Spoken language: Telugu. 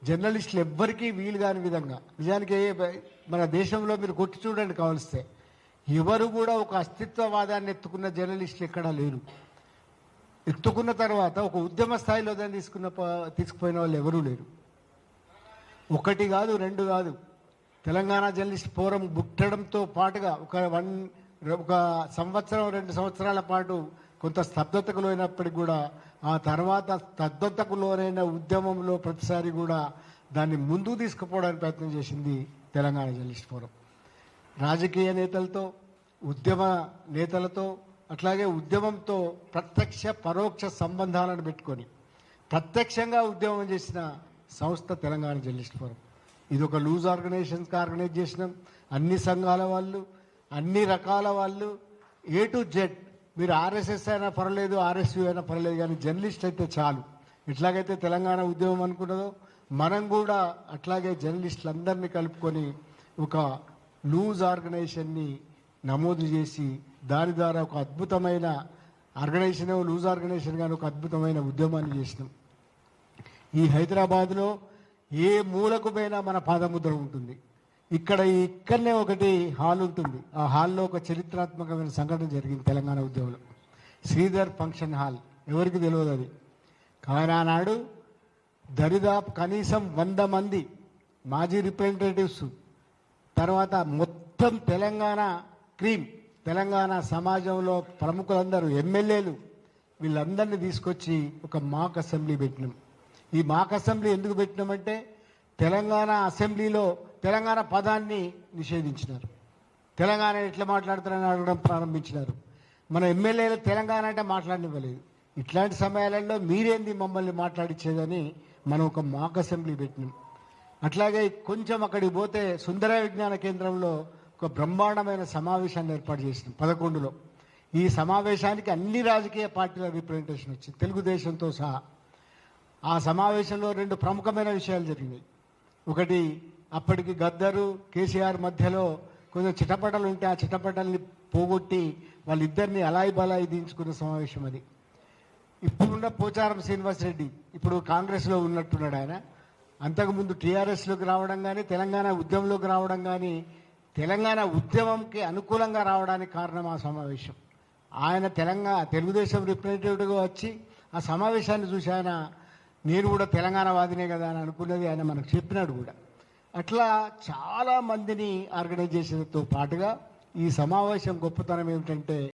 జర్నలిస్టులు ఎవ్వరికీ వీలు కాని విధంగా, నిజానికి మన దేశంలో మీరు కొట్టి చూడండి కావలిస్తే, ఎవరు కూడా ఒక అస్తిత్వవాదాన్ని ఎత్తుకున్న జర్నలిస్టులు ఎక్కడా లేరు. ఎత్తుకున్న తర్వాత ఒక ఉద్యమ స్థాయిలో దాన్ని తీసుకుపోయిన వాళ్ళు ఎవరూ లేరు. ఒకటి కాదు, రెండు కాదు. తెలంగాణ జర్నలిస్ట్ ఫోరం పుట్టడంతో పాటుగా ఒక సంవత్సరం 2 సంవత్సరాల పాటు కొంత స్తబ్దతకు లోనప్పటికి కూడా ఆ తర్వాత స్తబ్దతకు లోనైన ఉద్యమంలో ప్రతిసారి కూడా దాన్ని ముందుకు తీసుకుపోవడానికి ప్రయత్నం చేసింది తెలంగాణ జర్నలిస్ట్ ఫోరం. రాజకీయ నేతలతో, ఉద్యమ నేతలతో, అట్లాగే ఉద్యమంతో ప్రత్యక్ష పరోక్ష సంబంధాలను పెట్టుకొని ప్రత్యక్షంగా ఉద్యమం చేసిన సంస్థ తెలంగాణ జర్నలిస్ట్ ఫోరం. ఇది ఒక లూజ్ ఆర్గనైజేషన్స్గా ఆర్గనైజ్ చేసినాం. అన్ని సంఘాల వాళ్ళు, అన్ని రకాల వాళ్ళు, A to Z. మీరు RSS అయినా పర్లేదు, RSU అయినా పర్లేదు, కానీ జర్నలిస్ట్ అయితే చాలు. ఎట్లాగైతే తెలంగాణ ఉద్యమం అనుకున్నదో మనం కూడా అట్లాగే జర్నలిస్టులందరినీ కలుపుకొని ఒక లూజ్ ఆర్గనైజేషన్ని నమోదు చేసి దాని ద్వారా ఒక అద్భుతమైన ఆర్గనైజేషన్, లూజ్ ఆర్గనైజేషన్ కానీ ఒక అద్భుతమైన ఉద్యమాన్ని చేసినాం. ఈ హైదరాబాద్లో ఏ మూలకు పోయినా మన పాదముద్ర ఉంటుంది. ఇక్కడనే ఒకటి హాల్ ఉంటుంది. ఆ హాల్లో ఒక చరిత్రాత్మకమైన సంఘటన జరిగింది తెలంగాణ ఉద్యమంలో. శ్రీధర్ ఫంక్షన్ హాల్, ఎవరికి తెలియదు అది. కానీ ఆనాడు దరిదాపు కనీసం 100 మంది మాజీ రిప్రజెంటేటివ్స్, తర్వాత మొత్తం తెలంగాణ సమాజంలో ప్రముఖులందరూ, ఎమ్మెల్యేలు, వీళ్ళందరినీ తీసుకొచ్చి ఒక మాక్ అసెంబ్లీ పెట్టినాం. ఈ మాక్ అసెంబ్లీ ఎందుకు పెట్టినామంటే తెలంగాణ అసెంబ్లీలో తెలంగాణ పదాన్ని నిషేధించినారు. తెలంగాణ ఎట్లా మాట్లాడతారని అడగడం ప్రారంభించినారు. మన ఎమ్మెల్యేలు తెలంగాణ అంటే మాట్లాడనివ్వలేదు. ఇట్లాంటి సమయాలలో మీరేంది మమ్మల్ని మాట్లాడించేదని మనం ఒక మాక్ అసెంబ్లీ పెట్టినాం. అట్లాగే కొంచెం అక్కడికి పోతే సుందర విజ్ఞాన కేంద్రంలో ఒక బ్రహ్మాండమైన సమావేశాన్ని ఏర్పాటు చేసినాం 2011లో. ఈ సమావేశానికి అన్ని రాజకీయ పార్టీల రిప్రజెంటేషన్ వచ్చింది, తెలుగుదేశంతో సహా. ఆ సమావేశంలో 2 ప్రముఖమైన విషయాలు జరిగినాయి. ఒకటి, అప్పటికి గద్దరు కేసీఆర్ మధ్యలో కొంచెం చిటపటలు ఉంటే ఆ చిటపటల్ని పోగొట్టి వాళ్ళిద్దరిని అలాయి బలాయి దించుకున్న సమావేశం అది. ఇప్పుడున్న పోచారం శ్రీనివాసరెడ్డి ఇప్పుడు కాంగ్రెస్లో ఉన్నట్టున్నాడు ఆయన. అంతకుముందు టీఆర్ఎస్లోకి రావడం కానీ, తెలంగాణ ఉద్యమంలోకి రావడం కానీ, తెలంగాణ ఉద్యమంకి అనుకూలంగా రావడానికి కారణం ఆ సమావేశం. ఆయన తెలుగుదేశం రిప్రజెంటేటివ్గా వచ్చి ఆ సమావేశాన్ని చూసి ఆయన నేను కూడా తెలంగాణ వాదినే కదా అని అనుకున్నది ఆయన మనకు చెప్పినాడు కూడా. అట్లా చాలామందిని ఆర్గనైజేషన్తో పాటుగా ఈ సమావేశం గొప్పతనం ఏమిటంటే